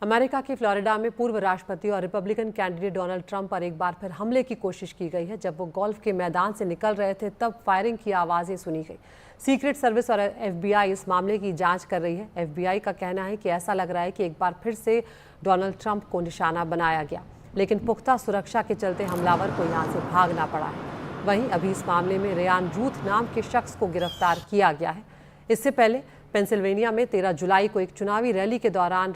America के Florida में पूर्व राष्ट्रपति और रिपब्लिकन कैंडिडेट डोनाल्ड ट्रंप पर एक बार फिर हमले की कोशिश की गई है। जब वो गोल्फ के मैदान से निकल रहे थे तब फायरिंग की आवाज़ें सुनी गई। सीक्रेट सर्विस और एफबीआई इस मामले की जांच कर रही है। एफबीआई का कहना है कि ऐसा लग रहा है कि एक बार फिर से डोनाल्ड ट्रंप को निशाना बनाया गया, लेकिन पुख्ता सुरक्षा के चलते हमलावर को यहाँ से भागना पड़ा है। वहीं अभी इस मामले में रेयान रूथ नाम के शख्स को गिरफ्तार किया गया है। इससे पहले पेंसिल्वेनिया में 13 जुलाई को एक चुनावी रैली के दौरान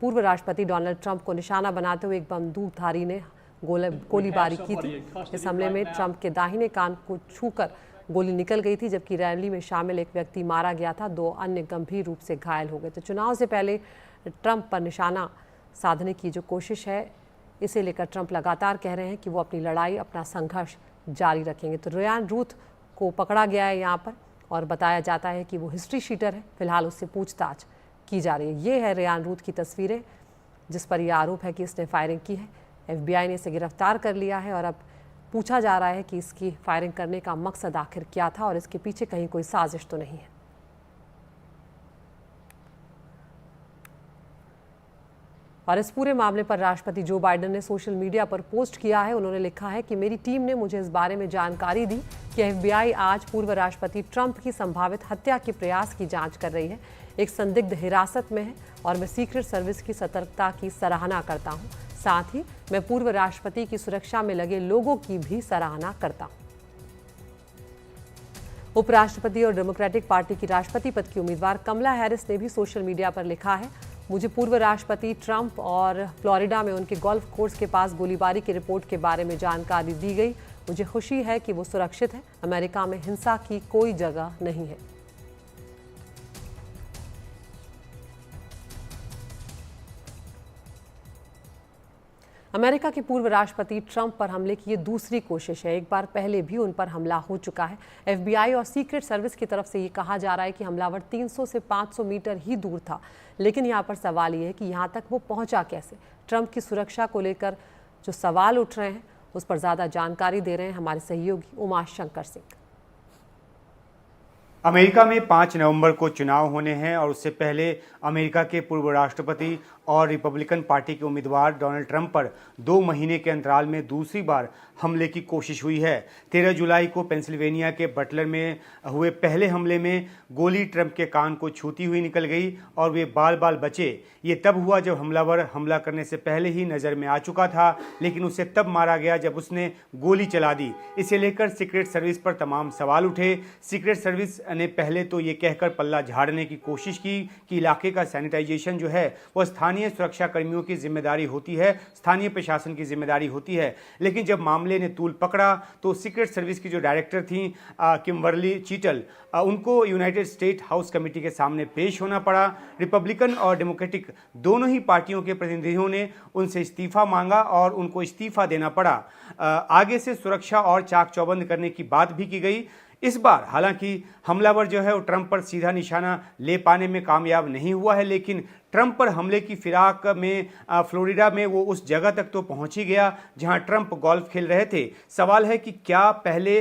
पूर्व राष्ट्रपति डोनाल्ड ट्रंप को निशाना बनाते हुए एक बंदूकधारी ने गोलीबारी की थी। इस हमले में ट्रंप के दाहिने कान को छूकर गोली निकल गई थी, जबकि रैली में शामिल एक व्यक्ति मारा गया था। 2 अन्य गंभीर रूप से घायल हो गए थे। चुनाव से पहले ट्रंप पर निशाना साधने की जो कोशिश है, इसे लेकर ट्रंप लगातार कह रहे हैं कि वो अपनी लड़ाई, अपना संघर्ष जारी रखेंगे। तो रेयान रूथ को पकड़ा गया है यहाँ पर और बताया जाता है कि वो हिस्ट्री शीटर है। फिलहाल उससे पूछताछ की जा रही है। ये है रेयान रूथ की तस्वीरें जिस पर यह आरोप है कि इसने फायरिंग की है। एफबीआई ने इसे गिरफ्तार कर लिया है और अब पूछा जा रहा है कि इसकी फायरिंग करने का मकसद आखिर क्या था और इसके पीछे कहीं कोई साजिश तो नहीं है। और इस पूरे मामले पर राष्ट्रपति जो बाइडेन ने सोशल मीडिया पर पोस्ट किया है। उन्होंने लिखा है कि मेरी टीम ने मुझे इस बारे में जानकारी दी कि एफबीआई आज पूर्व राष्ट्रपति ट्रंप की संभावित हत्या के प्रयास की जांच कर रही है। एक संदिग्ध हिरासत में है और मैं सीक्रेट सर्विस की सतर्कता की सराहना करता हूं। साथ ही मैं पूर्व राष्ट्रपति की सुरक्षा में लगे लोगों की भी सराहना करता हूं। उपराष्ट्रपति और डेमोक्रेटिक पार्टी की राष्ट्रपति पद की उम्मीदवार कमला हैरिस ने भी सोशल मीडिया पर लिखा है, मुझे पूर्व राष्ट्रपति ट्रंप और फ्लोरिडा में उनके गोल्फ कोर्स के पास गोलीबारी की रिपोर्ट के बारे में जानकारी दी गई। मुझे खुशी है कि वो सुरक्षित है। अमेरिका में हिंसा की कोई जगह नहीं है। अमेरिका के पूर्व राष्ट्रपति ट्रंप पर हमले की ये दूसरी कोशिश है। एक बार पहले भी उन पर हमला हो चुका है। एफबीआई और सीक्रेट सर्विस की तरफ से ये कहा जा रहा है कि हमलावर 300 से 500 मीटर ही दूर था, लेकिन यहाँ पर सवाल ये है कि यहाँ तक वो पहुँचा कैसे। ट्रंप की सुरक्षा को लेकर जो सवाल उठ रहे हैं उस पर ज़्यादा जानकारी दे रहे हैं हमारे सहयोगी उमाशंकर सिंह। अमेरिका में 5 नवंबर को चुनाव होने हैं और उससे पहले अमेरिका के पूर्व राष्ट्रपति और रिपब्लिकन पार्टी के उम्मीदवार डोनाल्ड ट्रंप पर 2 महीने के अंतराल में दूसरी बार हमले की कोशिश हुई है। 13 जुलाई को पेंसिल्वेनिया के बटलर में हुए पहले हमले में गोली ट्रंप के कान को छूती हुई निकल गई और वे बाल बाल बचे। ये तब हुआ जब हमलावर हमला करने से पहले ही नज़र में आ चुका था, लेकिन उसे तब मारा गया जब उसने गोली चला दी। इसे लेकर सीक्रेट सर्विस पर तमाम सवाल उठे। सीक्रेट सर्विस ने पहले तो ये कहकर पल्ला झाड़ने की कोशिश की कि इलाके का सैनिटाइजेशन जो है वो स्थानीय सुरक्षा कर्मियों की जिम्मेदारी होती है, स्थानीय प्रशासन की जिम्मेदारी होती है। लेकिन जब मामले ने तूल पकड़ा तो सीक्रेट सर्विस की जो डायरेक्टर थी किम्बर्ली चीटल, उनको यूनाइटेड स्टेट हाउस कमेटी के सामने पेश होना पड़ा। रिपब्लिकन और डेमोक्रेटिक दोनों ही पार्टियों के प्रतिनिधियों ने उनसे इस्तीफा मांगा और उनको इस्तीफा देना पड़ा। आगे से सुरक्षा और चाक चौबंद करने की बात भी की गई। इस बार हालांकि हमलावर जो है वो ट्रंप पर सीधा निशाना ले पाने में कामयाब नहीं हुआ है, लेकिन ट्रंप पर हमले की फिराक में फ्लोरिडा में वो उस जगह तक तो पहुंच ही गया जहां ट्रंप गोल्फ खेल रहे थे। सवाल है कि क्या पहले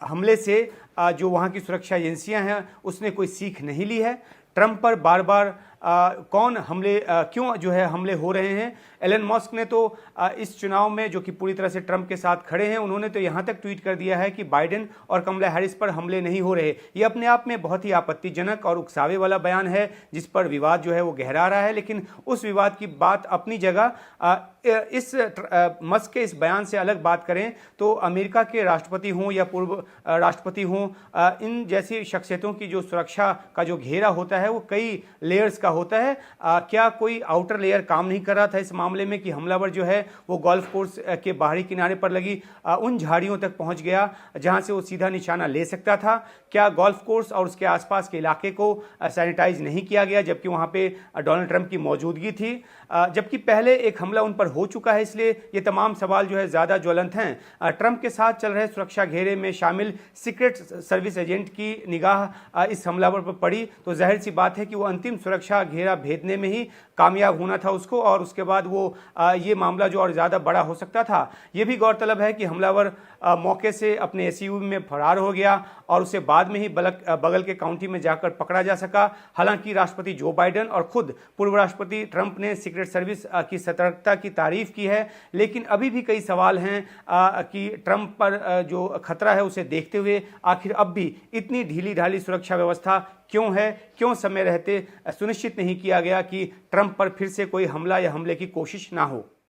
हमले से जो वहां की सुरक्षा एजेंसियां हैं उसने कोई सीख नहीं ली है। ट्रंप पर बार बार कौन हमले क्यों जो है हमले हो रहे हैं। एलन मस्क ने तो इस चुनाव में, जो कि पूरी तरह से ट्रंप के साथ खड़े हैं, उन्होंने तो यहाँ तक ट्वीट कर दिया है कि बाइडेन और कमला हैरिस पर हमले नहीं हो रहे। ये अपने आप में बहुत ही आपत्तिजनक और उकसावे वाला बयान है जिस पर विवाद जो है वो गहरा रहा है। लेकिन उस विवाद की बात अपनी जगह। इस मस्क के इस बयान से अलग बात करें तो अमेरिका के राष्ट्रपति हों या पूर्व राष्ट्रपति हों, इन जैसी शख्सियतों की जो सुरक्षा का जो घेरा होता है वो कई लेयर्स का होता है। क्या कोई आउटर लेयर काम नहीं कर रहा था इस मामले में कि हमलावर जो है वो गोल्फ कोर्स के बाहरी किनारे पर लगी उन झाड़ियों तक पहुंच गया जहां से वो सीधा निशाना ले सकता था। क्या गोल्फ कोर्स और उसके आसपास के इलाके को सैनिटाइज नहीं किया गया जबकि वहां पे डोनाल्ड ट्रंप की मौजूदगी थी, जबकि पहले एक हमला उन पर हो चुका है। इसलिए ये तमाम सवाल जो है ज़्यादा ज्वलंत हैं। ट्रंप के साथ चल रहे सुरक्षा घेरे में शामिल सीक्रेट सर्विस एजेंट की निगाह इस हमलावर पर पड़ी तो जाहिर सी बात है कि वो अंतिम सुरक्षा का घेरा भेदने में ही कामयाब होना था उसको, और उसके बाद वो ये मामला जो और ज़्यादा बड़ा हो सकता था। ये भी गौरतलब है कि हमलावर मौके से अपने एसयूवी में फरार हो गया और उसे बाद में ही बगल के काउंटी में जाकर पकड़ा जा सका। हालांकि राष्ट्रपति जो बाइडेन और खुद पूर्व राष्ट्रपति ट्रंप ने सीक्रेट सर्विस की सतर्कता की तारीफ की है, लेकिन अभी भी कई सवाल हैं कि ट्रंप पर जो खतरा है उसे देखते हुए आखिर अब भी इतनी ढीली ढाली सुरक्षा व्यवस्था क्यों है, क्यों समय रहते सुनिश्चित नहीं किया गया कि ट्रंप पर फिर से कोई हमला या हमले की कोशिश ना हो।